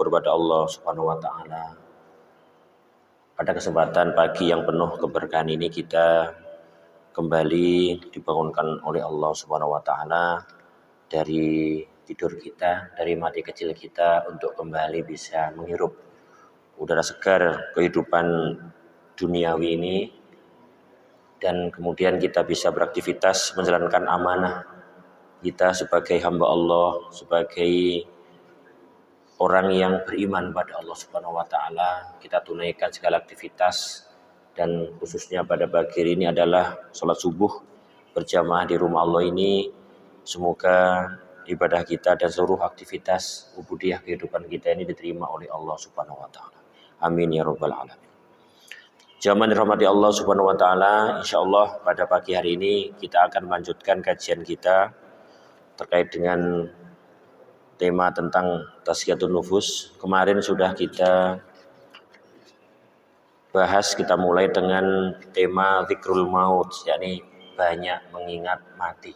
kepada Allah Subhanahu wa taala. Pada kesempatan pagi yang penuh keberkahan ini kita kembali dibangunkan oleh Allah Subhanahu wa taala dari tidur kita, dari mati kecil kita untuk kembali bisa menghirup udara segar kehidupan duniawi ini, dan kemudian kita bisa beraktivitas menjalankan amanah kita sebagai hamba Allah, sebagai orang yang beriman pada Allah Subhanahu wa taala. Kita tunaikan segala aktivitas, dan khususnya pada pagi ini adalah sholat subuh berjamaah di rumah Allah ini. Semoga ibadah kita dan seluruh aktivitas ubudiyah kehidupan kita ini diterima oleh Allah Subhanahu wa taala. Amin ya rabbal alamin. Jamaah dirahmati Allah Subhanahu wa taala, insyaallah pada pagi hari ini kita akan melanjutkan kajian kita terkait dengan tema tentang tazkiyatun nufus. Kemarin sudah kita bahas, kita mulai dengan tema zikrul maut, yakni banyak mengingat mati.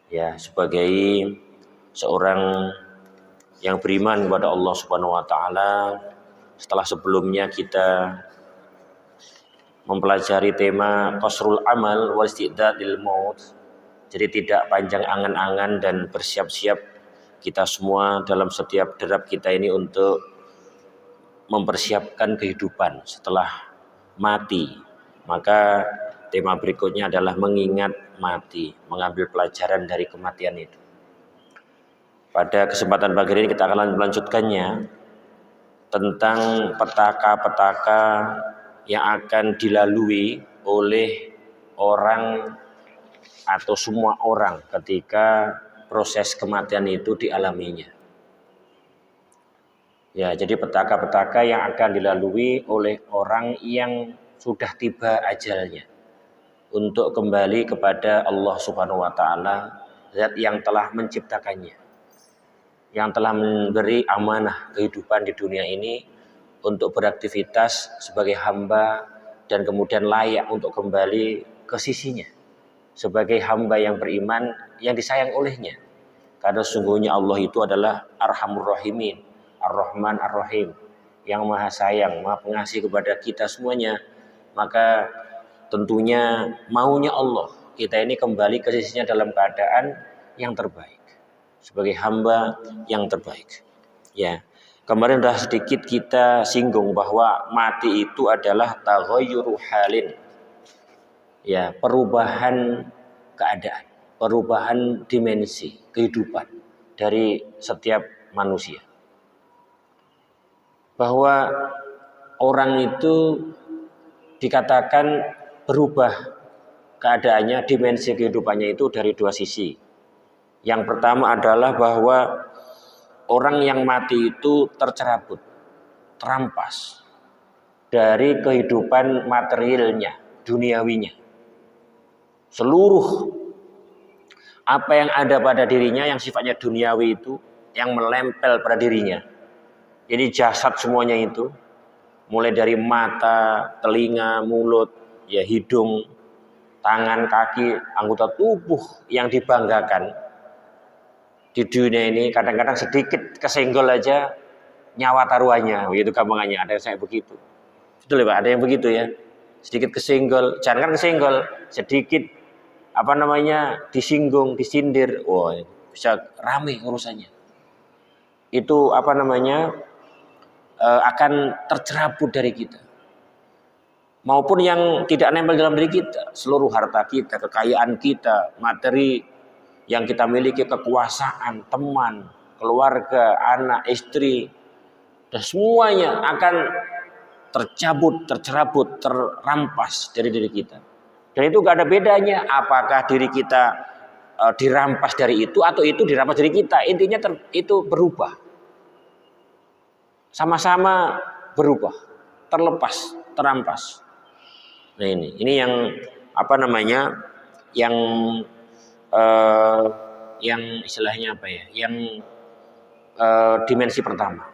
Ya, sebagai seorang yang beriman kepada Allah Subhanahu wa taala, setelah sebelumnya kita mempelajari tema qasrul amal wal istidad lil maut. Jadi tidak panjang angan-angan dan bersiap-siap kita semua dalam setiap derap kita ini untuk mempersiapkan kehidupan setelah mati. Maka tema berikutnya adalah mengingat mati, mengambil pelajaran dari kematian itu. Pada kesempatan pagi ini kita akan melanjutkannya tentang petaka-petaka yang akan dilalui oleh orang atau semua orang ketika proses kematian itu dialaminya. Ya, jadi petaka-petaka yang akan dilalui oleh orang yang sudah tiba ajalnya untuk kembali kepada Allah Subhanahu wa taala, zat yang telah menciptakannya, yang telah memberi amanah kehidupan di dunia ini untuk beraktivitas sebagai hamba dan kemudian layak untuk kembali ke sisinya sebagai hamba yang beriman yang disayang olehnya. Karena sungguhnya Allah itu adalah Arhamur Rahimin, Ar-Rahman Ar-Rahim, yang maha sayang, maha pengasih kepada kita semuanya. Maka tentunya maunya Allah kita ini kembali ke sisinya dalam keadaan yang terbaik, sebagai hamba yang terbaik. Ya, kemarin sudah sedikit kita singgung bahwa mati itu adalah taghayyuru halin. Ya, perubahan keadaan, perubahan dimensi kehidupan dari setiap manusia. Bahwa orang itu dikatakan berubah keadaannya, dimensi kehidupannya itu dari dua sisi. Yang pertama adalah bahwa orang yang mati itu tercerabut, terampas dari kehidupan materialnya, duniawinya. Seluruh apa yang ada pada dirinya yang sifatnya duniawi itu, yang menempel pada dirinya. Jadi jasad semuanya itu, mulai dari mata, telinga, mulut, ya hidung, tangan, kaki, anggota tubuh yang dibanggakan di dunia ini, kadang-kadang sedikit kesenggol aja nyawa taruhannya, begitu gampangannya. Ada yang saya begitu. Betul ya Pak, ada yang begitu ya. Sedikit kesenggol, jangan kesenggol, sedikit disinggung, disindir, wah bisa rame urusannya. Itu akan tercerabut dari kita. Maupun yang tidak nempel dalam diri kita, seluruh harta kita, kekayaan kita, materi yang kita miliki, kekuasaan, teman, keluarga, anak, istri, dan semuanya akan tercabut, tercerabut, terampas dari diri kita. Dan itu gak ada bedanya apakah diri kita dirampas dari itu atau itu dirampas dari kita. Intinya itu berubah. Sama-sama berubah, terlepas, terampas. Nah ini yang yang istilahnya yang dimensi pertama.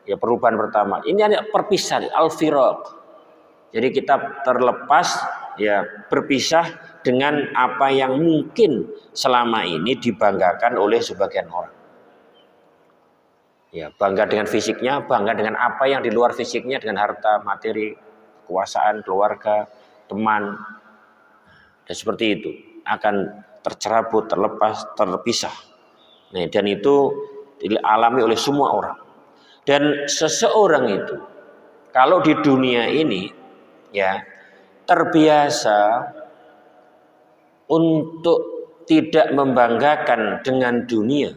Ya, perubahan pertama. Ini ada perpisahan, al-firaq. Jadi kita terlepas, ya berpisah dengan apa yang mungkin selama ini dibanggakan oleh sebagian orang. Ya, bangga dengan fisiknya, bangga dengan apa yang di luar fisiknya, dengan harta, materi, kekuasaan, keluarga, teman, dan seperti itu akan tercerabut, terlepas, terpisah. Nah, dan itu dialami oleh semua orang. Dan seseorang itu kalau di dunia ini ya terbiasa untuk tidak membanggakan dengan dunia,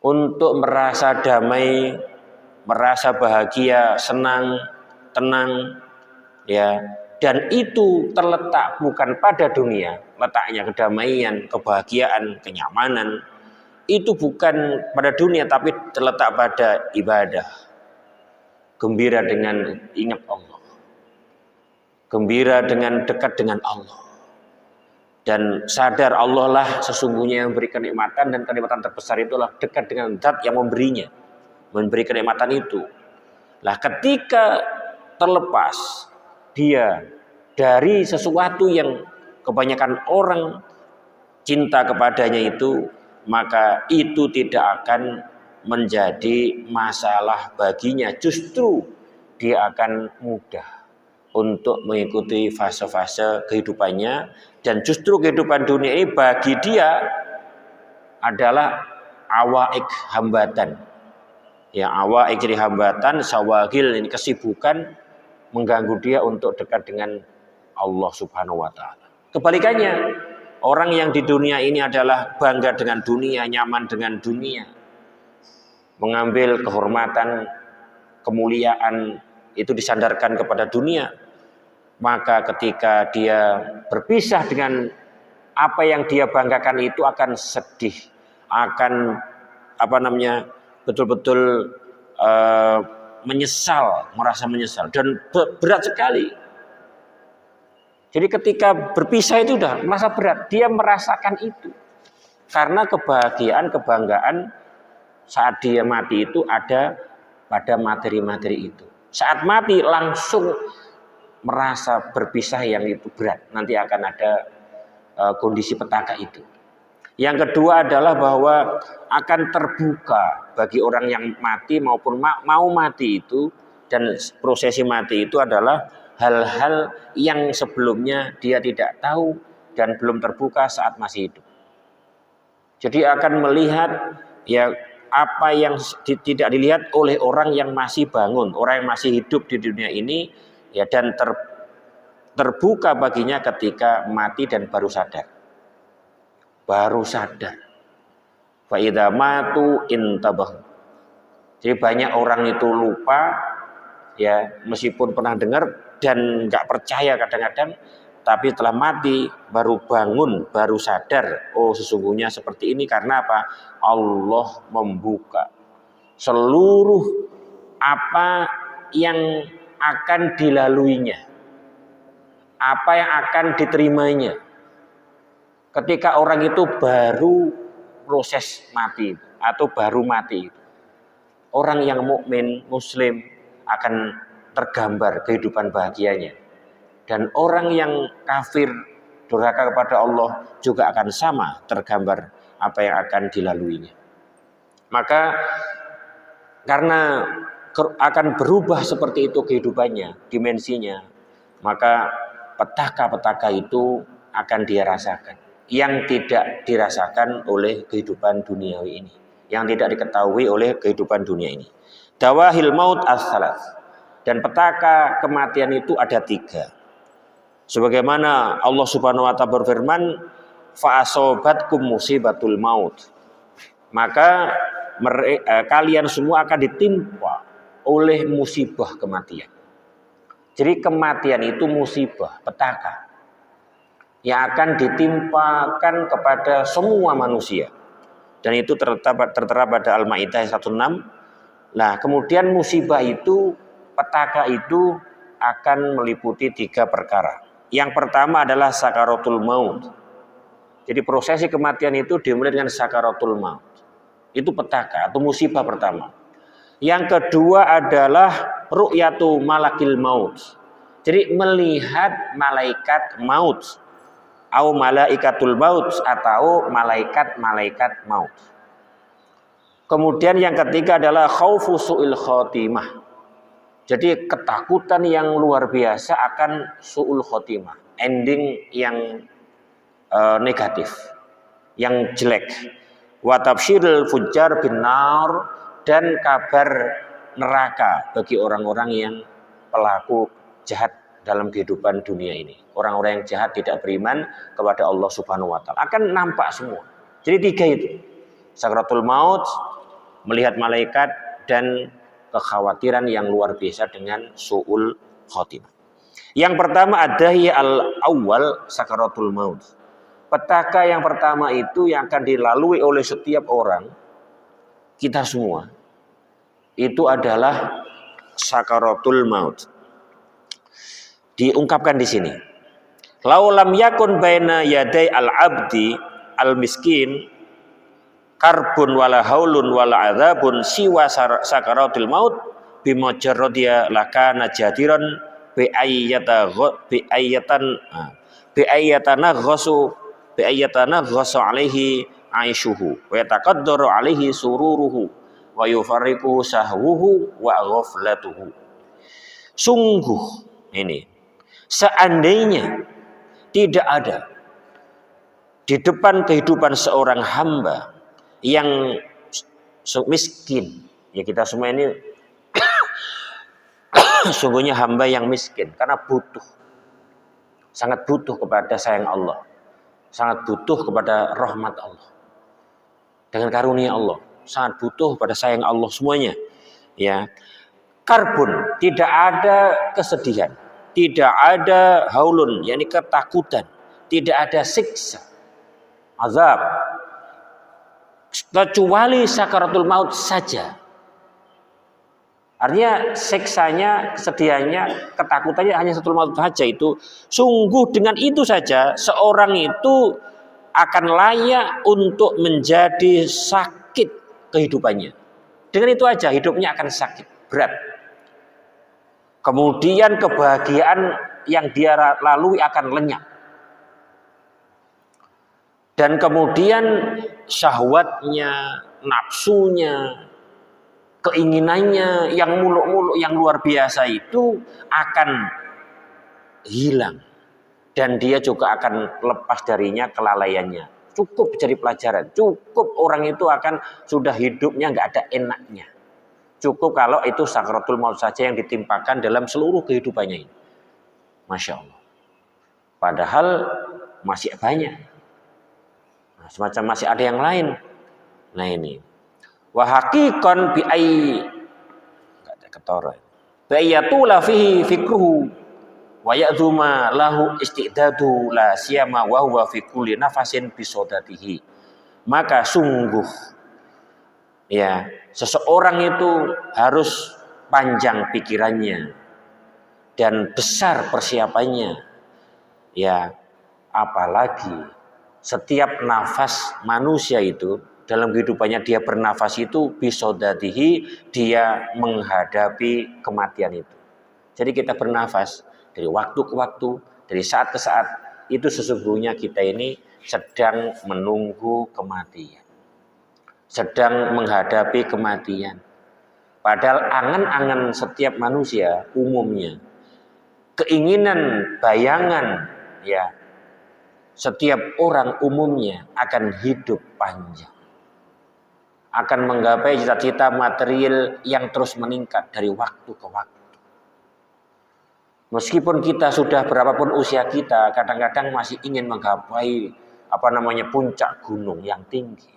untuk merasa damai, merasa bahagia, senang, tenang, ya. Dan itu terletak bukan pada dunia, letaknya kedamaian, kebahagiaan, kenyamanan. Itu bukan pada dunia tapi terletak pada ibadah. Gembira dengan ingat Allah. Gembira dengan dekat dengan Allah. Dan sadar Allah lah sesungguhnya yang memberi kenikmatan, dan kenikmatan terbesar itulah dekat dengan zat yang memberinya, memberi kenikmatan itu. Lah ketika terlepas dia dari sesuatu yang kebanyakan orang cinta kepadanya itu, maka itu tidak akan menjadi masalah baginya. Justru dia akan mudah untuk mengikuti fase-fase kehidupannya, dan justru kehidupan dunia ini bagi dia adalah awaik, hambatan. Ya, awaik jadi hambatan, sawagil ini kesibukan mengganggu dia untuk dekat dengan Allah Subhanahu wa taala. Kebalikannya, orang yang di dunia ini adalah bangga dengan dunia, nyaman dengan dunia, mengambil kehormatan, kemuliaan itu disandarkan kepada dunia, maka ketika dia berpisah dengan apa yang dia banggakan itu akan sedih, akan betul-betul menyesal, merasa menyesal, dan berat sekali. Jadi ketika berpisah itu udah merasa berat, dia merasakan itu. Karena kebahagiaan, kebanggaan saat dia mati itu ada pada materi-materi itu. Saat mati langsung merasa berpisah yang itu berat. Nanti akan ada kondisi petaka itu. Yang kedua adalah bahwa akan terbuka bagi orang yang mati maupun mau mati itu, dan prosesi mati itu adalah hal-hal yang sebelumnya dia tidak tahu dan belum terbuka saat masih hidup. Jadi akan melihat ya apa yang tidak dilihat oleh orang yang masih bangun, orang yang masih hidup di dunia ini, ya, dan terbuka baginya ketika mati dan baru sadar. Baru sadar. Fa idza matu intabah. Jadi banyak orang itu lupa, ya, meskipun pernah dengar dan nggak percaya kadang-kadang, tapi setelah mati baru bangun, baru sadar, oh sesungguhnya seperti ini. Karena apa? Allah membuka seluruh apa yang akan dilaluinya, apa yang akan diterimanya ketika orang itu baru proses mati atau baru mati. Orang yang mukmin, muslim akan tergambar kehidupan bahagianya, dan orang yang kafir, durhaka kepada Allah juga akan sama tergambar apa yang akan dilaluinya. Maka karena akan berubah seperti itu kehidupannya, dimensinya, maka petaka-petaka itu akan dia rasakan, yang tidak dirasakan oleh kehidupan duniawi ini, yang tidak diketahui oleh kehidupan dunia ini. Dawahil maut as-salas, dan petaka kematian itu ada 3. Sebagaimana Allah Subhanahu wa taala berfirman, fa asobatkum musibatul maut, maka kalian semua akan ditimpa oleh musibah kematian. Jadi kematian itu musibah, petaka yang akan ditimpakan kepada semua manusia, dan itu tertera pada Al-Maidah 16. Nah, kemudian musibah itu, petaka itu akan meliputi 3 perkara. Yang pertama adalah sakaratul maut. Jadi prosesi kematian itu dimulai dengan sakaratul maut. Itu petaka atau musibah pertama. Yang kedua adalah ru'yatu malakil maut. Jadi melihat malaikat maut, atau malaikatul maut, atau malaikat-malaikat maut. Kemudian yang ketiga adalah khaufu su'il khotimah. Jadi ketakutan yang luar biasa akan su'ul khotimah, ending yang negatif, yang jelek. Wa tabsyirul fujjar bin nar, dan kabar neraka bagi orang-orang yang pelaku jahat dalam kehidupan dunia ini. Orang-orang yang jahat tidak beriman kepada Allah Subhanahu wa taala akan nampak semua. Jadi tiga itu. Sakratul maut, melihat malaikat, dan kekhawatiran yang luar biasa dengan su'ul khotimah. Yang pertama adahi al-awwal sakaratul maut. Petaka yang pertama itu yang akan dilalui oleh setiap orang, kita semua, itu adalah sakaratul maut. Diungkapkan di sini. Lau lam yakun baina yaday al-abdi al-miskin karbun wala haulun wala adzabun siwa sakaratul maut bimajarradiya lakana jadiran bi ayyatana ghasu alaihi aishuhu wa yataqaddaru alaihi sururuhu wa yufarriquhu sahwuhu wa ghaflatuhu. Sungguh ini, seandainya tidak ada di depan kehidupan seorang hamba yang miskin, ya kita semua ini sungguhnya hamba yang miskin karena butuh, sangat butuh kepada sayang Allah, sangat butuh kepada rahmat Allah, dengan karunia Allah, sangat butuh pada sayang Allah semuanya. Ya, karbun, tidak ada kesedihan, tidak ada haulun, yakni ketakutan, tidak ada siksa, azab, kecuali sakaratul maut saja. Artinya siksanya, kesedihannya, ketakutannya hanya sakaratul maut saja. Itu sungguh dengan itu saja seorang itu akan layak untuk menjadi sakit kehidupannya. Dengan itu aja hidupnya akan sakit, berat. Kemudian kebahagiaan yang dia lalui akan lenyap. Dan kemudian syahwatnya, nafsunya, keinginannya yang muluk-muluk, yang luar biasa itu akan hilang. Dan dia juga akan lepas darinya kelalaiannya. Cukup jadi pelajaran. Cukup orang itu akan sudah hidupnya nggak ada enaknya. Cukup kalau itu sakaratul maut saja yang ditimpakan dalam seluruh kehidupannya ini. Masya Allah. Padahal masih banyak. Nah, semacam masih ada yang lain. Nah ini. Wa haqiqan bi ay enggak ada ketara. Bayatula fihi fikruhu wa ya'zuma lahu istidadu la siyama wa huwa fi kulli nafasin bi sodatihi. Maka sungguh ya, seseorang itu harus panjang pikirannya dan besar persiapannya. Ya, apalagi setiap nafas manusia itu dalam kehidupannya dia bernafas itu bisodatihi, dia menghadapi kematian itu. Jadi kita bernafas dari waktu ke waktu, dari saat ke saat, itu sesungguhnya kita ini sedang menunggu kematian, sedang menghadapi kematian. Padahal angan-angan setiap manusia umumnya, keinginan, bayangan, ya, setiap orang umumnya akan hidup panjang, akan menggapai cita-cita material yang terus meningkat dari waktu ke waktu. Meskipun kita sudah berapapun usia kita, kadang-kadang masih ingin menggapai puncak gunung yang tinggi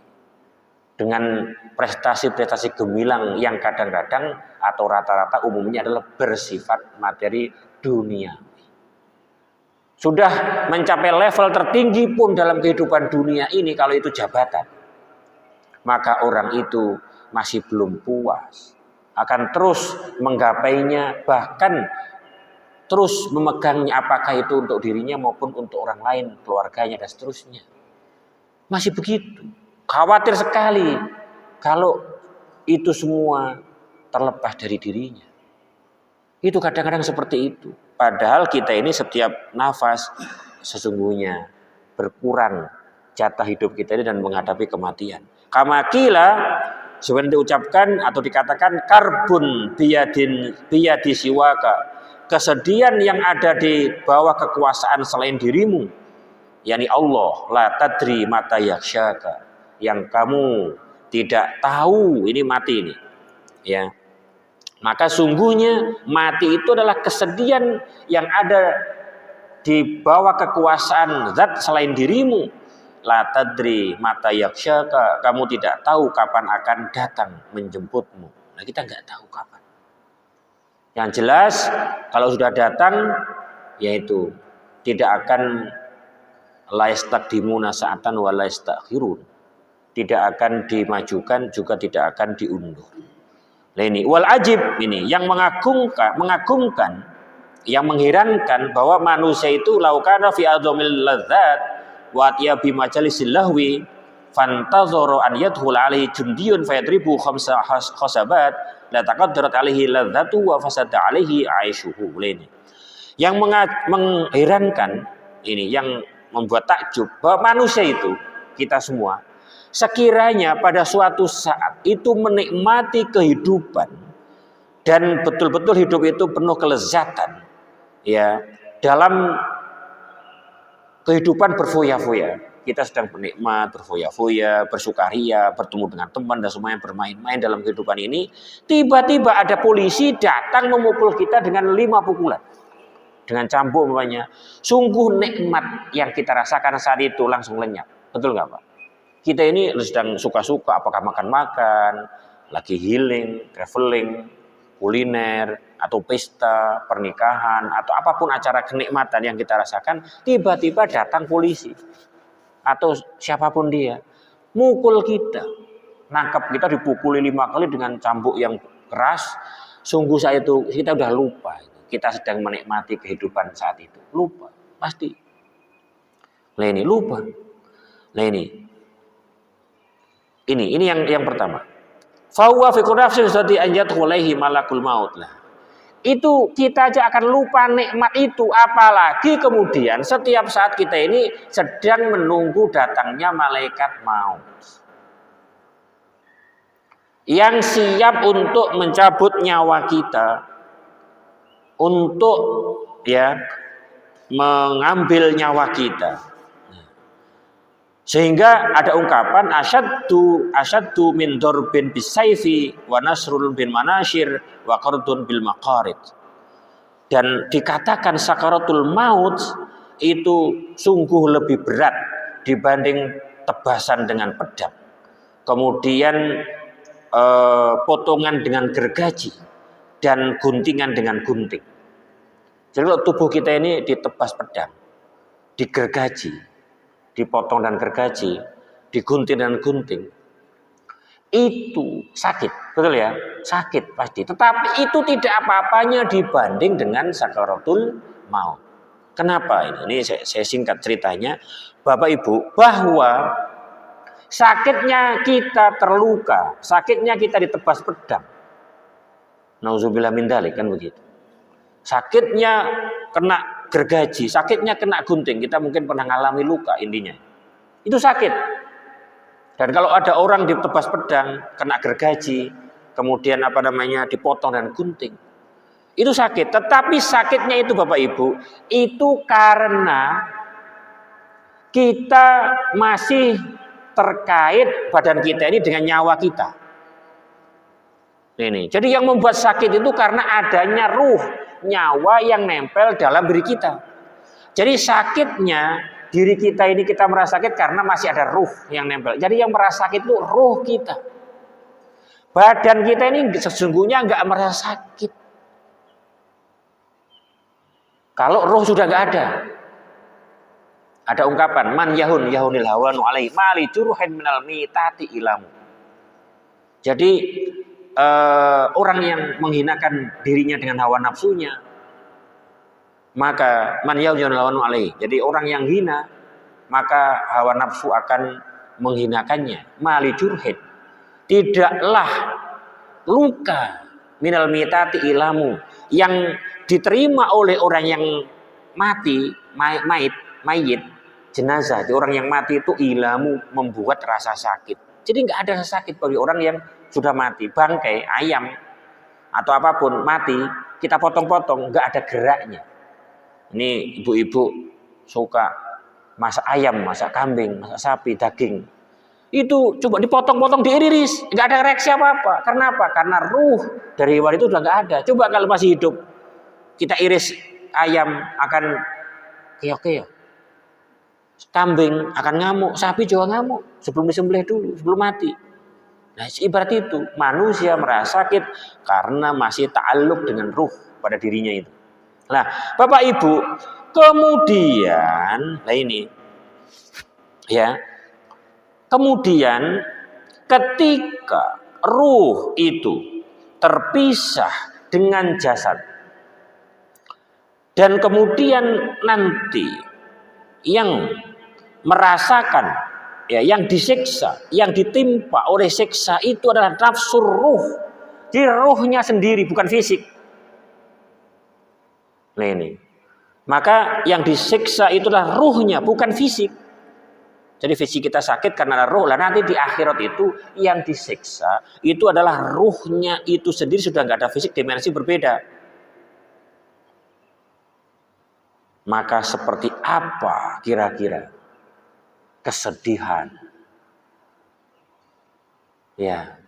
dengan prestasi-prestasi gemilang yang kadang-kadang atau rata-rata umumnya adalah bersifat materi dunia. Sudah mencapai level tertinggi pun dalam kehidupan dunia ini, kalau itu jabatan, maka orang itu masih belum puas, akan terus menggapainya, bahkan terus memegangnya, apakah itu untuk dirinya maupun untuk orang lain, keluarganya dan seterusnya. Masih begitu, khawatir sekali kalau itu semua terlepas dari dirinya. Itu kadang-kadang seperti itu. Padahal kita ini setiap nafas sesungguhnya berkurang jatah hidup kita ini dan menghadapi kematian. Kamakila Sebenarnya diucapkan atau dikatakan karbun biyadi siwaka, kesedihan yang ada di bawah kekuasaan selain dirimu, yakni Allah, la tadri mata yaksyaka, yang kamu tidak tahu ini mati ini, ya. Maka sungguhnya mati itu adalah kesedihan yang ada di bawah kekuasaan zat selain dirimu. La tadri mata yaksyaka, kamu tidak tahu kapan akan datang menjemputmu. Nah, kita nggak tahu kapan. Yang jelas kalau sudah datang, yaitu tidak akan la yastaqdimuna sa'atan wa la yastakhirun. Tidak akan dimajukan, juga tidak akan diundur. Nah ini wal ajib, ini yang mengagumkan, yang mengherankan bahwa manusia itu laukana fi adzamil ladzat wa atyabi majalisil lahwi fantazara an yadkhul alaihi jundiyun fayadribu khamsa khasabat la taqaddarat alaihi ladzatu wa fasada alaihi aishuhu. Ini yang mengherankan, ini yang membuat takjub bahwa manusia itu, kita semua, sekiranya pada suatu saat itu menikmati kehidupan dan betul-betul hidup itu penuh kelezatan, ya, dalam kehidupan berfoya-foya, kita sedang bernikmat, berfoya-foya, bersukaria, bertemu dengan teman dan semuanya bermain-main dalam kehidupan ini. Tiba-tiba ada polisi datang memukul kita dengan 5 pukulan, dengan cambuk umpamanya. Sungguh nikmat yang kita rasakan saat itu langsung lenyap. Betul nggak Pak? Kita ini sedang suka-suka, apakah makan-makan, lagi healing, traveling, kuliner, atau pesta, pernikahan, atau apapun acara kenikmatan yang kita rasakan, tiba-tiba datang polisi atau siapapun dia, mukul kita, nangkap kita, dipukuli 5 kali dengan cambuk yang keras. Sungguh saat itu kita udah lupa, kita sedang menikmati kehidupan saat itu, lupa, pasti. Nah ini lupa. Nah ini yang pertama. Fahuwa fi nafsin sati anjat hulaihi malakul maut lah. Itu kita aja akan lupa nikmat itu, apalagi kemudian setiap saat kita ini sedang menunggu datangnya malaikat maut yang siap untuk mencabut nyawa kita, untuk ya mengambil nyawa kita. Sehingga ada ungkapan asyaddu min darbin bisayfi wa nasrul bin manashir wa qardun bil maqarid. Dan dikatakan sakaratul maut itu sungguh lebih berat dibanding tebasan dengan pedang, kemudian potongan dengan gergaji, dan guntingan dengan gunting. Jadi kalau tubuh kita ini ditebas pedang, digergaji, dipotong dan gergaji, digunting dan gunting, itu sakit, betul ya, sakit pasti. Tetapi itu tidak apa-apanya dibanding dengan sakaratul maut. Kenapa ini? Ini saya singkat ceritanya, Bapak Ibu, bahwa sakitnya kita terluka, sakitnya kita ditebas pedang, nauzubillah min dzalik, kan begitu. Sakitnya kena gergaji, sakitnya kena gunting, kita mungkin pernah mengalami luka intinya. Itu sakit. Dan kalau ada orang ditebas pedang, kena gergaji, kemudian dipotong dan gunting, itu sakit. Tetapi sakitnya itu Bapak Ibu, itu karena kita masih terkait badan kita ini dengan nyawa kita. Ini. Jadi yang membuat sakit itu karena adanya ruh, nyawa yang nempel dalam diri kita. Jadi sakitnya diri kita ini kita merasa sakit karena masih ada ruh yang nempel. Jadi yang merasa sakit itu ruh kita. Badan kita ini sesungguhnya nggak merasa sakit. Kalau ruh sudah nggak ada. Ada ungkapan man yahunil hawanu alaihi mali jurhin minal mitati ilamu. Jadi orang yang menghinakan dirinya dengan hawa nafsunya, maka man yahunil hawanu alaihi. Jadi orang yang hina, maka hawa nafsu akan menghinakannya. Mali jurhin, tidaklah luka minal mitati ilamu yang diterima oleh orang yang mati, mayit, jenazah. Jadi orang yang mati itu ilamu membuat rasa sakit. Jadi nggak ada rasa sakit bagi orang yang sudah mati. Bangkai ayam atau apapun mati, kita potong-potong, nggak ada geraknya. Ini ibu-ibu suka masak ayam, masak kambing, masak sapi, daging. Itu coba dipotong-potong, diiris, nggak ada reaksi apa-apa. Karena apa? Karena ruh dari hewan itu sudah nggak ada. Coba kalau masih hidup, kita iris ayam akan keok-keok. Kambing akan ngamuk, sapi juga ngamuk sebelum disembelih dulu, sebelum mati. Nah, ibarat itu manusia merasa sakit karena masih ta'alluq dengan ruh pada dirinya itu. Nah, Bapak Ibu, kemudian, nah ini, ya, kemudian ketika ruh itu terpisah dengan jasad dan kemudian nanti yang merasakan, ya, yang disiksa, yang ditimpa oleh siksa itu adalah nafsu ruh. Jadi ruhnya sendiri, bukan fisik. Nah ini, maka yang disiksa itulah ruhnya, bukan fisik. Jadi fisik kita sakit karena ruh. Lah nanti di akhirat itu yang disiksa itu adalah ruhnya itu sendiri, sudah nggak ada fisik, dimensi berbeda. Maka seperti apa kira-kira kesedihan, ya,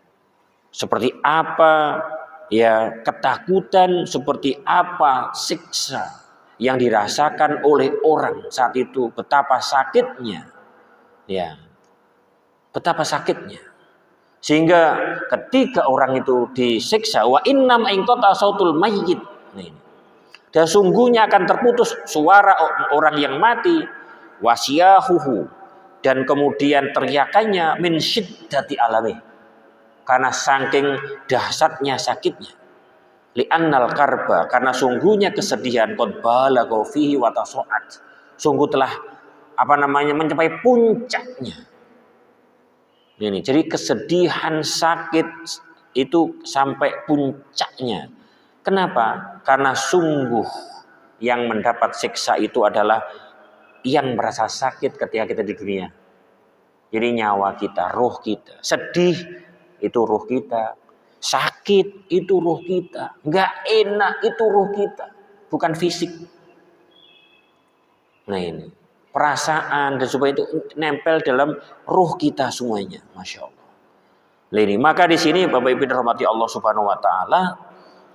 seperti apa, ya, ketakutan, seperti apa siksa yang dirasakan oleh orang saat itu, betapa sakitnya, ya, betapa sakitnya, sehingga ketika orang itu disiksa, wa innam ingqata sautul mayyit, dan sungguhnya akan terputus suara orang yang mati, wasiyahuhu, dan kemudian teriakannya min syiddati alami, karena saking dahsyatnya sakitnya, li'annal karba, karena sungguhnya kesedihan, qad balagha fihi wa tasa'at, sungguh telah mencapai puncaknya. Ini jadi kesedihan sakit itu sampai puncaknya. Kenapa? Karena sungguh yang mendapat siksa itu adalah yang merasa sakit ketika kita di dunia. Jadi nyawa kita, ruh kita, sedih itu ruh kita, sakit itu ruh kita, nggak enak itu ruh kita, bukan fisik. Nah ini, perasaan dan supaya itu nempel dalam ruh kita semuanya, masya Allah. Nah ini, maka di sini Bapak Ibu dirahmati Allah Subhanahu Wa Taala,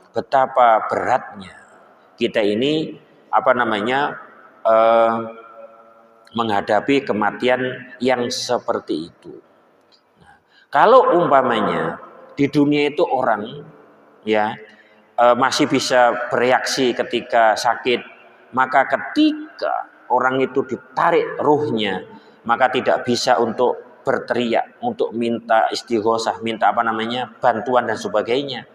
betapa beratnya kita ini menghadapi kematian yang seperti itu. Nah, kalau umpamanya di dunia itu orang, ya, masih bisa bereaksi ketika sakit, maka ketika orang itu ditarik ruhnya, maka tidak bisa untuk berteriak, untuk minta istighosah, minta bantuan dan sebagainya.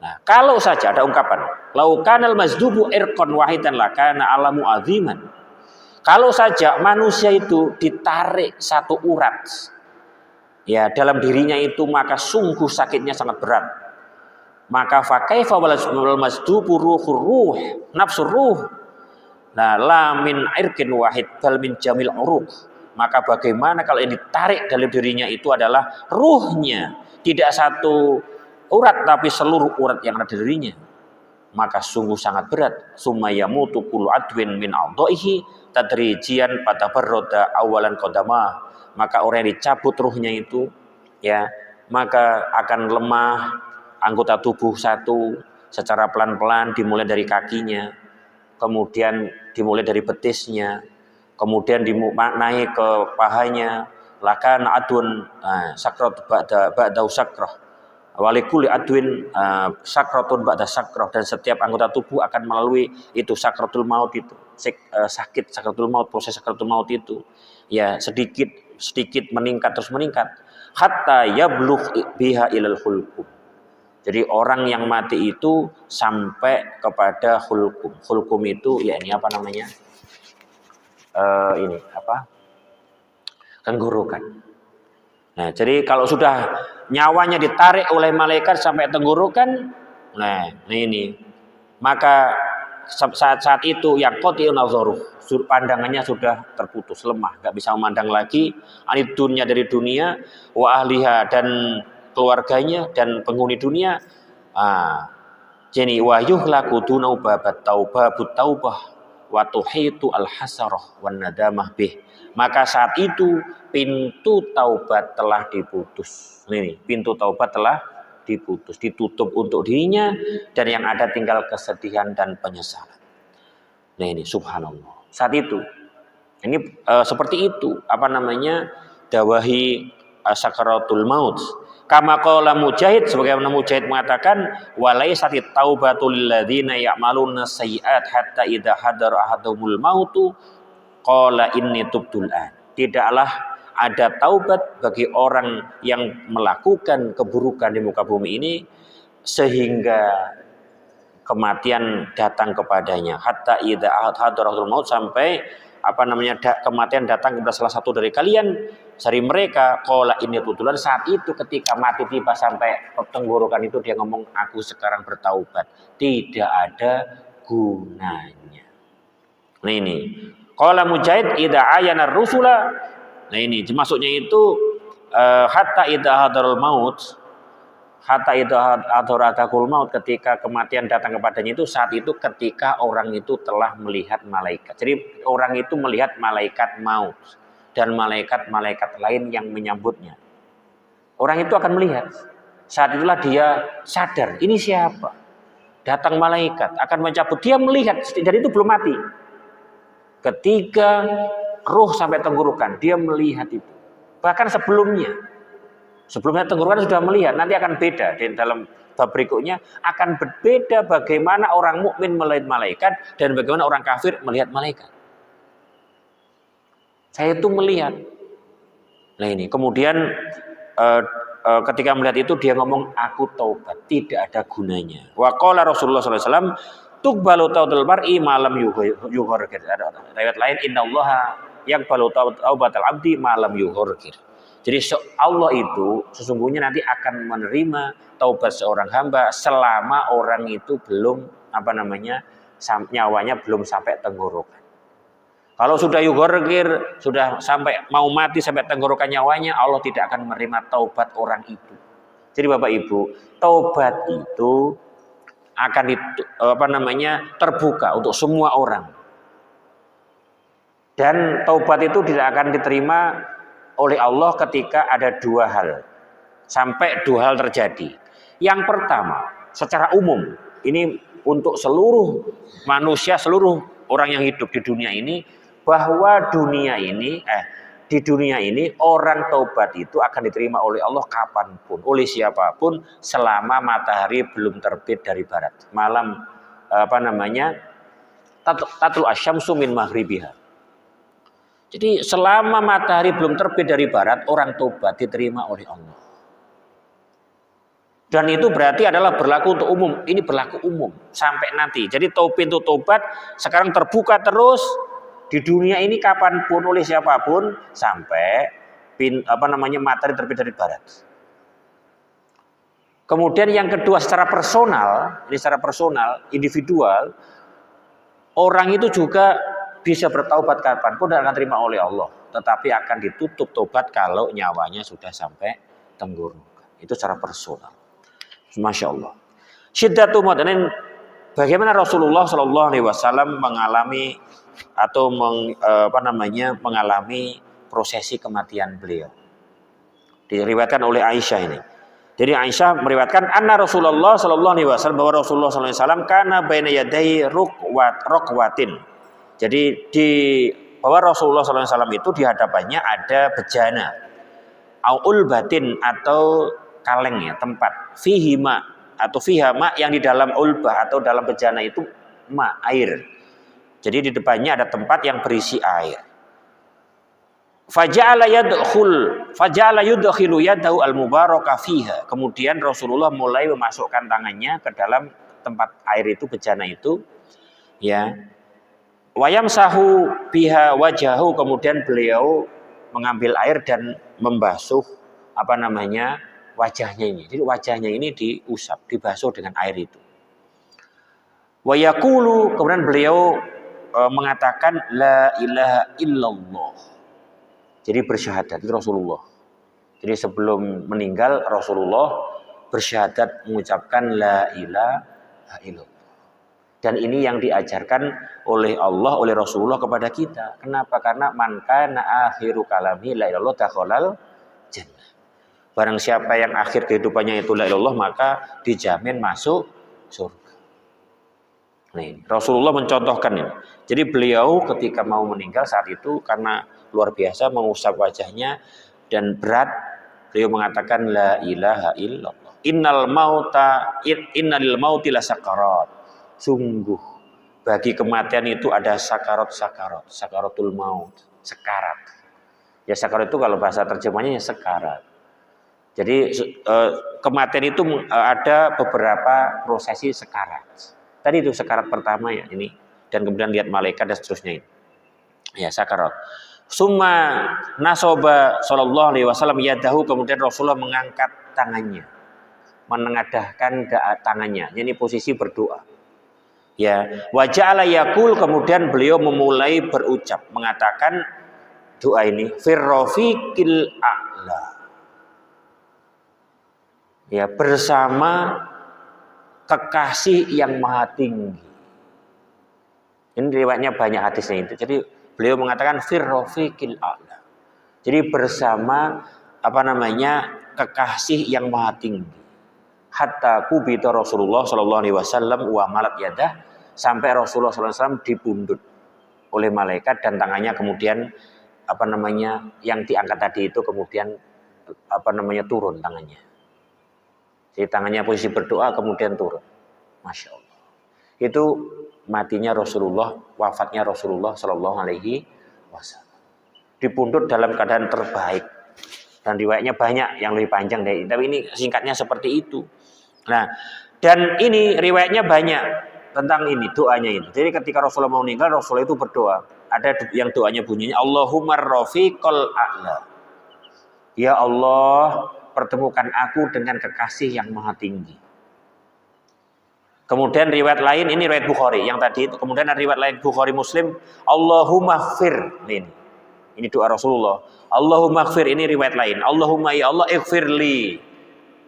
Nah, kalau saja ada ungkapan, laukanal mazdubu irqan wahidan lakana alamu aziman. Kalau saja manusia itu ditarik satu urat, ya, dalam dirinya itu, maka sungguh sakitnya sangat berat. Maka fakaifa wal masdubu ruh nafsur ruh, nah la min irqin wahid bal min jamil uruq. Maka bagaimana kalau yang ditarik dalam dirinya itu adalah ruhnya, tidak satu urat tapi seluruh urat yang ada di dirinya, maka sungguh sangat berat. Summayamutu kullu adwin min a'dha'ihi tadrijian patabarroda awalan qadamah. Maka orang yang dicabut ruhnya itu, ya, maka akan lemah anggota tubuh satu secara pelan-pelan, dimulai dari kakinya, kemudian dimulai dari betisnya, kemudian naik ke pahanya, lakan adun sakrat ba'da sakrah, walikuli adwin sakratun ba'da sakrah, dan setiap anggota tubuh akan melalui itu sakratul maut itu, sakit sakratul maut, proses sakratul maut itu, ya, sedikit meningkat terus meningkat, hatta yablugh biha ilal hulqum. Jadi orang yang mati itu sampai kepada hulqum. Hulqum itu ya ini tenggorokan. Nah, jadi kalau sudah nyawanya ditarik oleh malaikat sampai tenggorokan, nah ini, maka saat itu yang qati'un nazaruh, pandangannya sudah terputus, lemah, nggak bisa memandang lagi anid dunya dari dunia, wa ahliha dan keluarganya dan penghuni dunia. Jadi wa yuhlaku dunau babat taubah wa tuhitu al hasarah wan nadamah bih. Maka saat itu pintu taubat telah diputus. Ini pintu taubat telah diputus, ditutup untuk dirinya, dan yang ada tinggal kesedihan dan penyesalan. Nah ini subhanallah. Saat itu ini seperti itu dawahi sakaratul maut. Kama qala Mujahid, sebagaimana Mujahid mengatakan, walaysati taubatul ladzina ya'maluna sayyi'at hatta idza hadara ahadumul mautu qala inni tubtul an. Tidaklah ada taubat bagi orang yang melakukan keburukan di muka bumi ini sehingga kematian datang kepadanya. Hatta idza hadaratul maut, sampai kematian datang kepada salah satu dari kalian dari mereka, qala inni tutulan, saat itu ketika mati tiba sampai tenggorokan itu dia ngomong, aku sekarang bertaubat. Tidak ada gunanya. Nah ini qala Mujahid idza ayana rusula. Nah ini maksudnya itu hatta idza hadarul maut, hatta idza hadarakul maut, ketika kematian datang kepadanya itu saat itu ketika orang itu telah melihat malaikat. Jadi orang itu melihat malaikat maut dan malaikat-malaikat lain yang menyambutnya. Orang itu akan melihat. Saat itulah dia sadar, ini siapa? Datang malaikat akan mencabut. Dia melihat, dan itu belum mati. Ketika ruh sampai tenggorokan, dia melihat itu. Bahkan sebelumnya tenggorokan sudah melihat. Nanti akan beda di dalam bab berikutnya, akan berbeda bagaimana orang mukmin melihat malaikat dan bagaimana orang kafir melihat malaikat. Saya itu melihat. Nah ini kemudian ketika melihat itu dia ngomong, aku taubat, tidak ada gunanya. Wa qala Rasulullah sallallahu alaihi wasallam, tuqbalu taubatul mar'i malam yughorgir. Ada riwayat lain, innallaha yaqbalu taubatal abdi malam yughorgir. Jadi Allah itu sesungguhnya nanti akan menerima taubat seorang hamba selama orang itu belum nyawanya belum sampai tenggorokan. Kalau sudah yughorgir, sudah sampai mau mati sampai tenggorokan nyawanya, Allah tidak akan menerima taubat orang itu. Jadi Bapak Ibu, taubat itu akan terbuka untuk semua orang. Dan taubat itu tidak akan diterima oleh Allah ketika ada dua hal. Sampai dua hal terjadi. Yang pertama, secara umum, ini untuk seluruh manusia, seluruh orang yang hidup di dunia ini, bahwa di dunia ini orang taubat itu akan diterima oleh Allah kapanpun, oleh siapapun, selama matahari belum terbit dari barat. Malam tatul asyamsu min maghribiha. Jadi selama matahari belum terbit dari barat, orang taubat diterima oleh Allah. Dan itu berarti adalah berlaku untuk umum. Ini berlaku umum sampai nanti. Jadi pintu taubat sekarang terbuka terus di dunia ini kapanpun oleh siapapun sampai matahari terbit dari barat. Kemudian yang kedua, secara personal, individual, orang itu juga bisa bertaubat kapanpun dan akan terima oleh Allah. Tetapi akan ditutup taubat kalau nyawanya sudah sampai tenggorokan. Itu secara personal. Masya Allah. Syiddatu madanin, bagaimana Rasulullah Shallallahu Alaihi Wasallam mengalami atau mengalami prosesi kematian beliau. Diriwayatkan oleh Aisyah ini. Jadi Aisyah meriwayatkan anna Rasulullah Shallallahu Alaihi Wasallam, bahwa Rasulullah Shallallahu Alaihi Wasallam kana baina yadai rukwatin. Jadi bahwa Rasulullah Shallallahu Alaihi Wasallam itu di hadapannya ada bejana, aul batin atau kaleng, ya, tempat fihima atau fihama, yang di dalam ulbah atau dalam bejana itu air. Jadi di depannya ada tempat yang berisi air. Faja'ala yudkhilu yadahu al-mubarakah fiha. Kemudian Rasulullah mulai memasukkan tangannya ke dalam tempat air itu, bejana itu, ya. Wayamsahu biha wajahu, kemudian beliau mengambil air dan membasuh wajahnya ini. Jadi wajahnya ini diusap, dibasuh dengan air itu. Wa yaqulu, kemudian beliau mengatakan la ilaha illallah. Jadi bersyahadat itu Rasulullah. Jadi sebelum meninggal Rasulullah bersyahadat mengucapkan la ilaha illallah. Dan ini yang diajarkan oleh Allah, oleh Rasulullah kepada kita. Kenapa? Karena man kana akhiru kalami la ilallah dakhalal jannah. Barang siapa yang akhir kehidupannya itu la ilallah, maka dijamin masuk surga. Nih, Rasulullah mencontohkan ini. Jadi beliau ketika mau meninggal saat itu karena luar biasa mengusap wajahnya dan berat, beliau mengatakan la ilaha illallah. Innalil mauti lasakarat. Sungguh bagi kematian itu ada sakaratul maut, sekarat. Ya sekarat itu kalau bahasa terjemahnya ya sekarat. Jadi kematian itu ada beberapa prosesi sekarat. Tadi itu sekarat pertama ya ini, dan kemudian lihat malaikat dan seterusnya ini. Ya sakarat. Summa nasoba sallallahu alaihi wasallam yadahu, kemudian Rasulullah mengangkat tangannya, menengadahkan tangannya. Ini posisi berdoa. Ya, waja'ala yaqul, kemudian beliau memulai berucap, mengatakan doa ini firrafiqil a'la. Ya, bersama kekasih yang maha tinggi. Ini riwayatnya banyak hadisnya itu. Jadi beliau mengatakan firrafiqil a'la. Jadi bersama kekasih yang maha tinggi. Hatta kubita Rasulullah sallallahu alaihi wasallam wa malat yadah, sampai Rasulullah sallallahu alaihi wasallam dipundut oleh malaikat dan tangannya kemudian yang diangkat tadi itu kemudian turun tangannya. Jadi tangannya posisi berdoa kemudian turun. Masya Allah. Itu matinya Rasulullah, wafatnya Rasulullah sallallahu alaihi wasallam. Dipundut dalam keadaan terbaik. Dan riwayatnya banyak yang lebih panjang dari ini, tapi ini singkatnya seperti itu. Nah, dan ini riwayatnya banyak tentang ini, doanya ini. Jadi ketika Rasulullah mau meninggal, Rasulullah itu berdoa. Ada yang doanya bunyinya Allahumma rafiqal a'la. Ya Allah, pertemukan aku dengan kekasih yang maha tinggi. Kemudian riwayat lain, ini riwayat Bukhari yang tadi itu. Kemudian ada riwayat lain Bukhari Muslim, Allahumma ighfir. Ini doa Rasulullah. Allahumma ighfir, ini riwayat lain. Allahumma ya Allah ighfirli.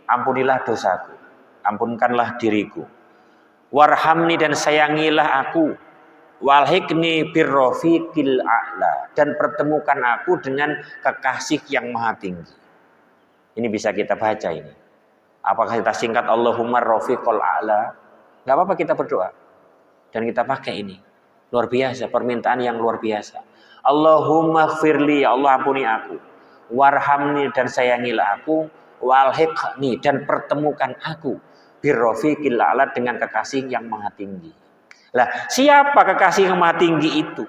Ampunilah dosaku. Ampunkanlah diriku. Warhamni, dan sayangilah aku. Walhikni birrafiqil a'la, dan pertemukan aku dengan kekasih yang maha tinggi. Ini bisa kita baca ini. Apakah kita singkat Allahumma rafiqal a'la? Gak apa-apa kita berdoa. Dan kita pakai ini. Luar biasa, permintaan yang luar biasa. Allahumma ighfirli, ya Allah ampuni aku. Warhamni, dan sayangilah aku. Walhiqni, dan pertemukan aku. Birrafiqil a'la, dengan kekasih yang maha tinggi. Lah, siapa kekasih yang maha tinggi itu?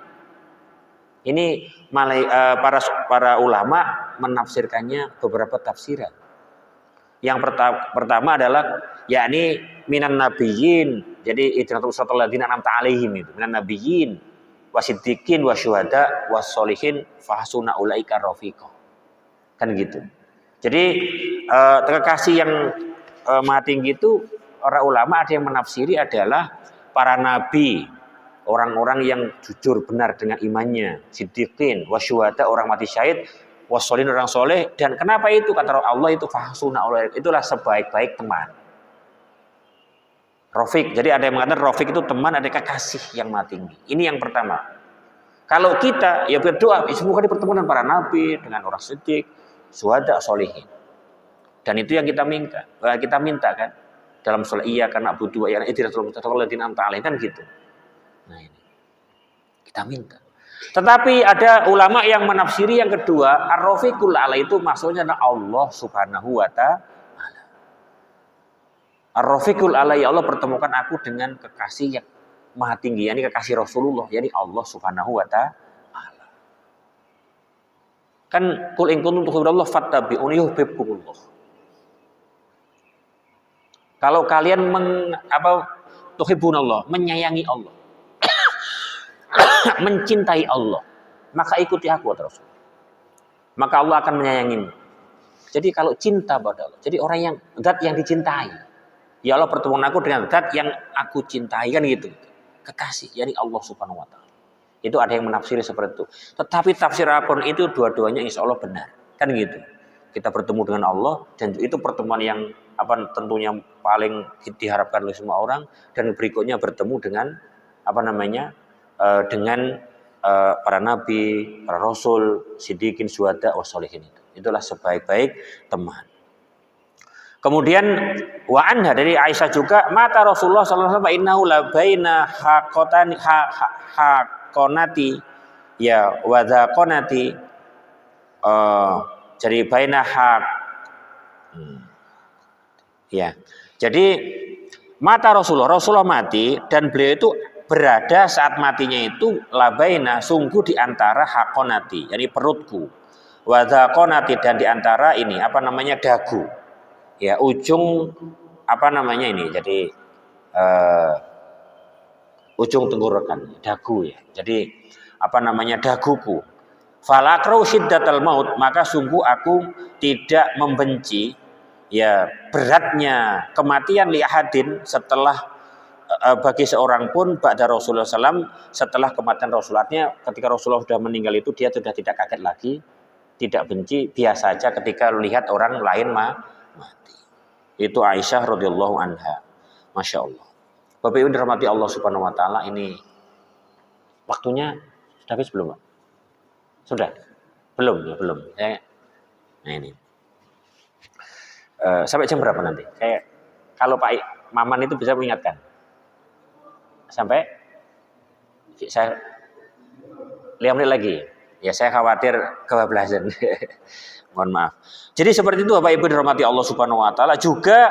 Ini para ulama menafsirkannya beberapa tafsiran. Yang pertama adalah yakni minan nabiyyin. Jadi idratul siratal ladzina an'amta 'alaihim itu. Minan nabiyyin wasiddiqin wasyuhada wassolihin fahsuna ulaika rafiqa. Kan gitu. Jadi kekasih yang maha tinggi itu, para ulama ada yang menafsiri adalah para nabi, orang-orang yang jujur benar dengan imannya, siddiqin, wasyuhada, orang mati syahid, wassolihin, orang soleh. Dan kenapa itu? Kata Allah itu fahsuna ulaika, itulah sebaik-baik teman. Rafiq, jadi ada yang mengatakan Rafiq itu teman, ada kekasih yang maha tinggi. Ini yang pertama. Kalau kita ya berdoa, semoga dipertemukan dengan para nabi, dengan orang siddiq, syuhada, solihin. Dan itu yang kita minta kan dalam sholat karena butuh ya kan gitu. Nah ini kita minta. Tetapi ada ulama yang menafsiri yang kedua, ar-rafiqul a'la itu maksudnya adalah Allah Subhanahu wa ta'ala. Ar-rafiqul a'la, ya Allah pertemukan aku dengan kekasih yang maha tinggi, yakni kekasih Rasulullah, yakni Allah Subhanahu wa ta'ala. Kan qul in kuntum tuhibbunallah fattabi'uni yuhibbukumullah. Kalau kalian tuhibbunallah, menyayangi Allah, mencintai Allah, maka ikuti aku, kata Rasul. Maka Allah akan menyayangimu. Jadi kalau cinta pada Allah, jadi orang yang zat yang dicintai. Ya Allah, pertemuan aku dengan zat yang aku cintai, kan gitu. Kekasih, yakni Allah Subhanahu wa taala. Itu ada yang menafsiri seperti itu. Tetapi tafsir apapun itu dua-duanya insya Allah benar. Kan gitu. Kita bertemu dengan Allah dan itu pertemuan yang tentunya paling diharapkan oleh semua orang, dan berikutnya bertemu dengan dengan para nabi, para rasul, siddiqin, syuhada, wassolihin itu. Itulah sebaik-baik teman. Kemudian wa anha dari Aisyah juga, mata Rasulullah sallallahu alaihi wasallam innahu la baina hakonati ya wa dzaqonati, jadi baina hak ya. Jadi mata Rasulullah mati, dan beliau itu berada saat matinya itu labaina, sungguh di antara hakonati, yakni perutku, wa dzaqonati, dan di antara ini dagu. Ya, ujung ini, jadi ujung tenggorokan, dagu ya. Jadi daguku. Falakrau syiddatal maut, maka sungguh aku tidak membenci ya beratnya kematian li ahadin setelah bagi seorang pun ba'da Rasulullah SAW, setelah kematian Rasulullah. Ketika Rasulullah sudah meninggal itu dia sudah tidak kaget lagi, tidak benci, biasa saja ketika lihat orang lain mati. Itu Aisyah radhiyallahu anha. Masya Allah. Bapak Ibu dirahmati Allah Subhanahu wa taala, ini waktunya sudah habis belum, Pak? Sudah? Belum ya, belum. Nah ini. Sampai jam berapa nanti? Kalau Pak Maman itu bisa mengingatkan. Sampai saya 5 menit lagi. Ya, saya khawatir kebablasan. Mohon maaf. Jadi seperti itu Bapak Ibu dirahmati Allah Subhanahu wa taala. Juga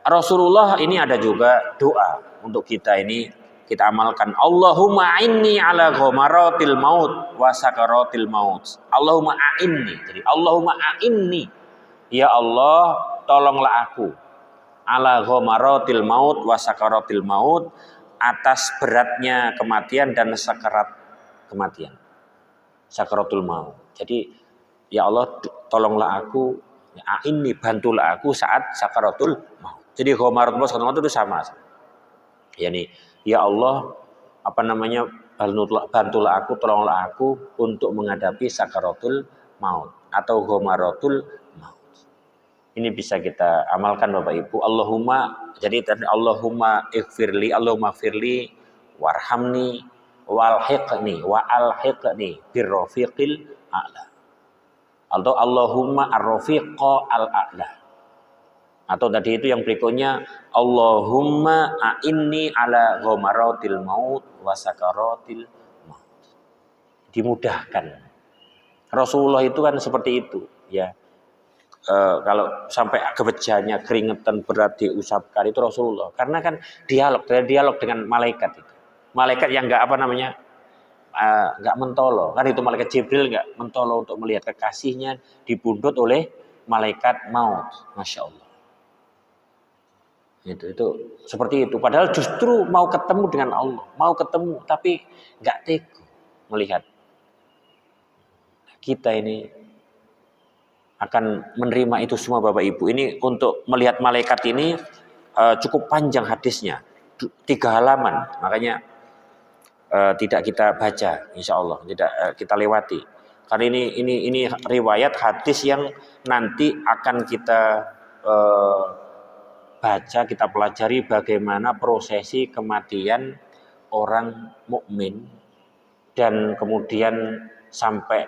Rasulullah ini ada juga doa untuk kita ini, kita amalkan. Allahumma a'inni ala ghamaratil maut wa sakaratil maut. Allahumma a'inni. Jadi Allahumma a'inni. Ya Allah, tolonglah aku ala ghamaratil maut wa sakaratil maut, atas beratnya kematian dan sakarat kematian. Sakaratul maut. Jadi ya Allah, tolonglah aku, ini bantulah aku saat sakaratul maut. Jadi ghamaratul maut itu sama. Yani ya Allah, bantulah aku, tolonglah aku untuk menghadapi sakaratul maut atau ghamaratul maut. Ini bisa kita amalkan Bapak Ibu. Allahumma, jadi Allahumma ighfirli, Allahumma firli warhamni walhiqni wa alhiqni birrafiqil a'la. Atau Allahumma ar-rafiqa al-a'la. Atau tadi itu yang berikutnya, Allahumma a'inni ala ghamaratil maut wa sakaratil maut. Dimudahkan. Rasulullah itu kan seperti itu, ya. Kalau sampai kebejanya, keringetan berat diusapkan itu Rasulullah. Karena kan dialog dengan malaikat itu. Malaikat yang enggak nggak mentolo, kan itu malaikat Jibril nggak mentolo untuk melihat kekasihnya dibundut oleh malaikat maut. Masya Allah. Itu seperti itu. Padahal justru mau ketemu dengan Allah, mau ketemu, tapi nggak tega melihat. Kita ini akan menerima itu semua Bapak Ibu. Ini untuk melihat malaikat ini cukup panjang hadisnya, 3 halaman. Makanya tidak kita baca, insya Allah tidak kita lewati. Karena ini riwayat hadis yang nanti akan kita baca, kita pelajari bagaimana prosesi kematian orang mukmin dan kemudian sampai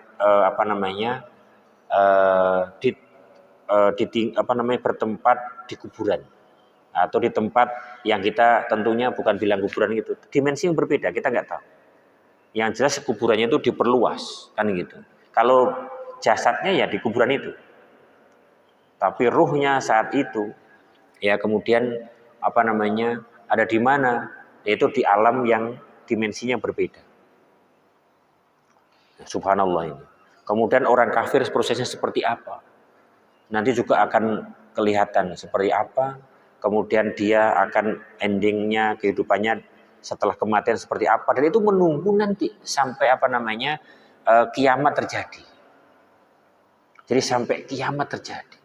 bertempat di kuburan atau di tempat yang kita tentunya bukan bilang kuburan gitu, dimensi yang berbeda, kita nggak tahu. Yang jelas kuburannya itu diperluas, kan gitu. Kalau jasadnya ya di kuburan itu, tapi ruhnya saat itu ya kemudian ada di mana, yaitu di alam yang dimensinya berbeda. Subhanallah ini. Kemudian orang kafir prosesnya seperti apa? Nanti juga akan kelihatan seperti apa. Kemudian dia akan endingnya, kehidupannya setelah kematian seperti apa. Dan itu menunggu nanti sampai kiamat terjadi. Jadi sampai kiamat terjadi.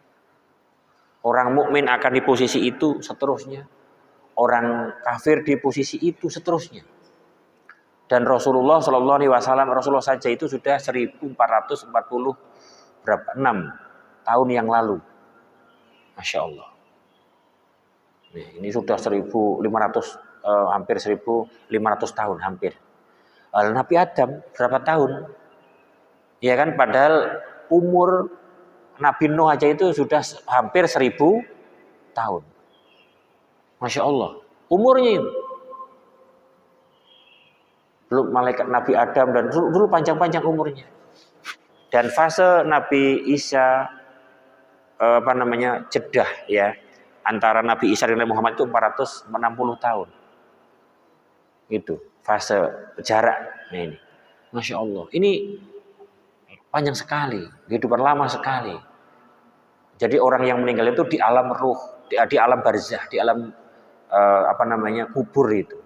Orang mukmin akan di posisi itu seterusnya. Orang kafir di posisi itu seterusnya. Dan Rasulullah Shallallahu Alaihi Wasallam, Rasulullah saja itu sudah 1440 berapa 6 tahun yang lalu, masya Allah. Ini sudah 1500 hampir 1500 tahun hampir. Nabi Adam berapa tahun? Ya kan, padahal umur Nabi Nuh aja itu sudah hampir 1000 tahun. Masya Allah, umurnya itu. Belum malaikat Nabi Adam dan dulu panjang-panjang umurnya. Dan fase Nabi Isa jedah ya antara Nabi Isa dan Nabi Muhammad itu 460 tahun. Itu fase jarak. Nah ini, masya Allah, ini panjang sekali, kehidupan lama sekali. Jadi orang yang meninggal itu di alam ruh, di alam barzah, di alam kubur itu.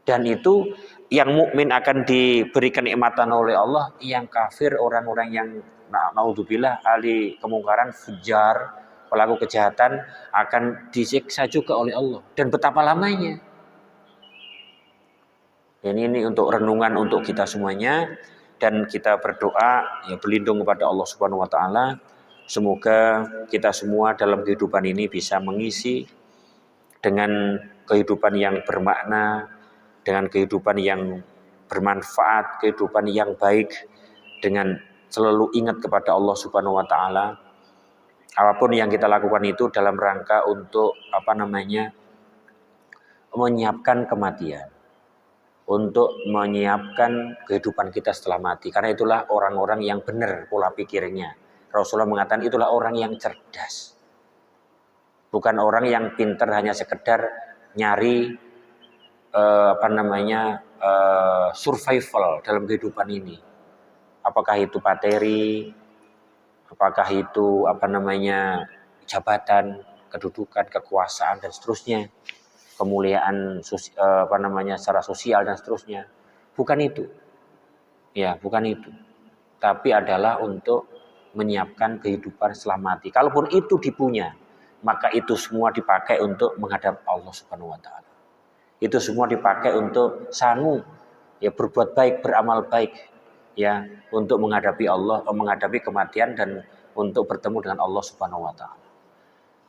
Dan itu yang mukmin akan diberikan nikmatan oleh Allah, yang kafir, orang-orang yang naudzubillah ahli kemungkaran, fujar, pelaku kejahatan akan disiksa juga oleh Allah. Dan betapa lamanya. Ini untuk renungan untuk kita semuanya, dan kita berdoa ya berlindung kepada Allah Subhanahu wa taala. Semoga kita semua dalam kehidupan ini bisa mengisi dengan kehidupan yang bermakna, dengan kehidupan yang bermanfaat, kehidupan yang baik, dengan selalu ingat kepada Allah Subhanahu wa taala. Apapun yang kita lakukan itu dalam rangka untuk menyiapkan kematian, untuk menyiapkan kehidupan kita setelah mati. Karena itulah orang-orang yang benar pola pikirnya. Rasulullah mengatakan itulah orang yang cerdas. Bukan orang yang pintar hanya sekedar nyari survival dalam kehidupan ini. Apakah itu materi, apakah itu jabatan, kedudukan, kekuasaan dan seterusnya, kemuliaan secara sosial dan seterusnya. Bukan itu. Ya, bukan itu. Tapi adalah untuk menyiapkan kehidupan setelah mati. Kalaupun itu dipunya, maka itu semua dipakai untuk menghadap Allah Subhanahu wa taala. Itu semua dipakai untuk sanggup ya berbuat baik, beramal baik ya, untuk menghadapi Allah, menghadapi kematian dan untuk bertemu dengan Allah Subhanahu wa taala.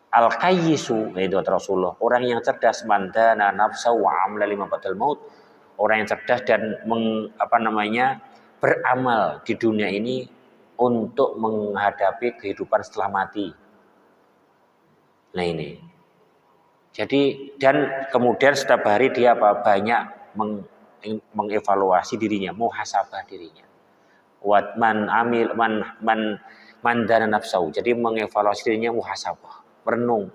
Al-qayyisu, itu Rasulullah, orang yang cerdas, mandana nafsa wa amla lima ba'dal maut, orang yang cerdas dan beramal di dunia ini untuk menghadapi kehidupan setelah mati. Nah ini. Jadi, dan kemudian setiap hari dia banyak mengevaluasi dirinya, muhasabah dirinya. Man dana nafsau. Jadi mengevaluasi dirinya, muhasabah, merenung.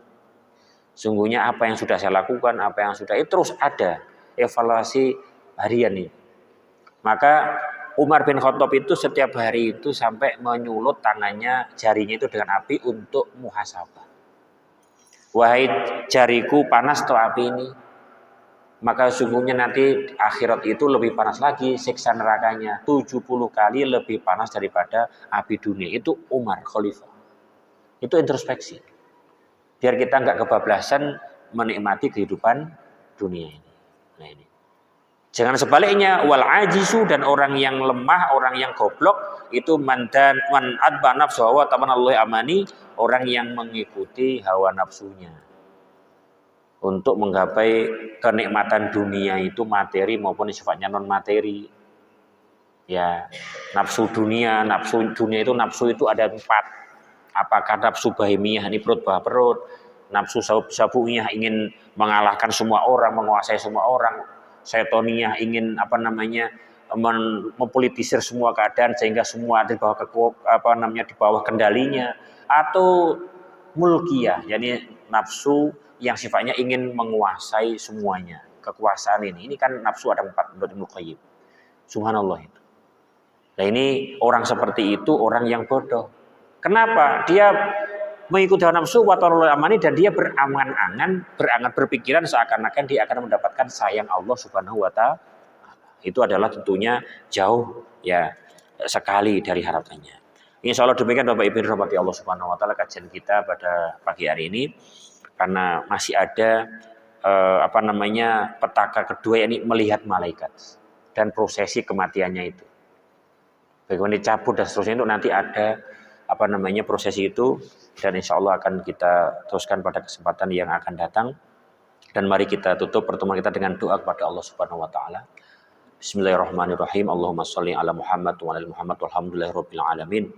Sungguhnya apa yang sudah saya lakukan, apa yang sudah, itu terus ada evaluasi harian ini. Maka Umar bin Khattab itu setiap hari itu sampai menyulut tangannya, jarinya itu dengan api untuk muhasabah. Wahai jariku, panas atau api ini? Maka sungguhnya nanti akhirat itu lebih panas lagi, siksa nerakanya 70 kali lebih panas daripada api dunia. Itu Umar Khalifah. Itu introspeksi. Biar kita nggak kebablasan menikmati kehidupan dunia ini. Nah ini. Jangan sebaliknya, wal ajizu, dan orang yang lemah, orang yang goblok itu man adba nafsuhu wa tamanallahu amani, orang yang mengikuti hawa nafsunya untuk menggapai kenikmatan dunia itu, materi maupun sifatnya non materi. Ya, nafsu dunia itu ada 4. Apakah nafsu bahimiyah, ini perut bawah perut, nafsu sabuiyah ingin mengalahkan semua orang, menguasai semua orang, setoniyah ingin mempolitisir semua keadaan sehingga semua di bawah di bawah kendalinya, atau mulkiyah, yakni nafsu yang sifatnya ingin menguasai semuanya, kekuasaan ini kan nafsu ada 4 menurut Ibnu Qayyim. Subhanallah itu. Nah ini orang seperti itu orang yang bodoh. Kenapa? Dia mengikuti hawa nafsu wa ta'ala amani, dan dia berangan-angan berpikiran seakan-akan dia akan mendapatkan sayang Allah Subhanahu wa taala. Itu adalah tentunya jauh ya sekali dari harapannya. Insya Allah demikian Bapak Ibu rahmati Allah Subhanahu wa taala kajian kita pada pagi hari ini, karena masih ada petaka kedua, yakni melihat malaikat dan prosesi kematiannya itu. Bagaimana dicabut dan seterusnya itu nanti ada prosesi itu, dan insya Allah akan kita teruskan pada kesempatan yang akan datang. Dan mari kita tutup pertemuan kita dengan doa kepada Allah Subhanahu wa taala. Bismillahirrahmanirrahim. Allahumma sholli ala Muhammad wa ala Muhammad walhamdulillahirabbil alamin.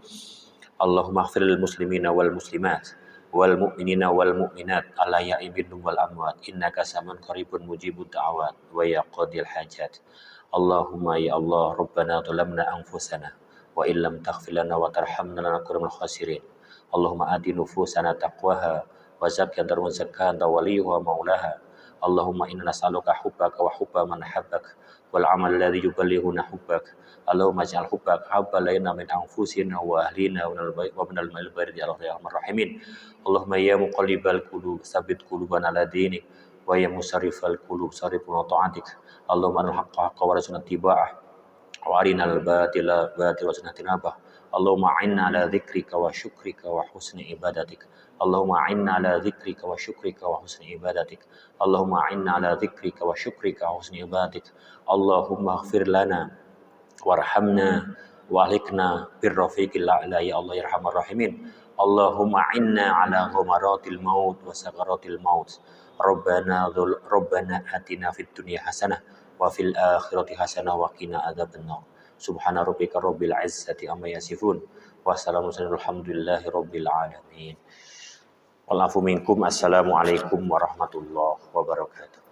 Allahumma ighfir lil muslimina wal muslimat wal mu'minina wal mu'minat al-ahya'i minhum wal amwat innaka saman qaribun mujibud da'awat wa ya qadil hajat. Allahumma ya Allah rabbana zalamna anfusana wa illam taghfir lana wa tarhamna lanakunanna minal khasirin. Allahumma ati nufusana taqwaha wa zakkiha anta zakkaha anta waliyuha maulaha. Allahumma inna nas'aluka hubbaka wa hubba man habbak wal amal alladhi yuballighuna hubbak. Allahumma ij'al hubbaka habban lana min anfusina wa ahlina wa minal barri ya arhamar rahimin. Allahumma ya muqallibal qulub tsabbit qulubana ala dinik wa ya musarrifal qulub sarrifna ta'atik. Allahumma arina haqqa haqqa warzuqna ittiba'ah wa arinal batila batila warzuqna tinabah. Allahumma a'inna ala dzikrika wa syukrika wa husni ibadatik. Allahumma a'inna ala dzikrika wa syukrika wa husni ibadatik. Allahumma a'inna ala dzikrika wa syukrika wa husni ibadatik. Allahumma ighfir lana warhamna wa ahlikna birrafiqil a'la ya Allah ya arhamar rahimin. Allahumma a'inna ala ghamaratil maut wa sakaratil maut. Rabbana atina fid dunya hasanah wa fil akhirati hasanah wa qina adzabannar. Subhana rabbika rabbil izzati amma yasifun wa salamun alhamdulillahi rabbil alamin. Wal afu minkum. Assalamualaikum warahmatullahi wabarakatuh.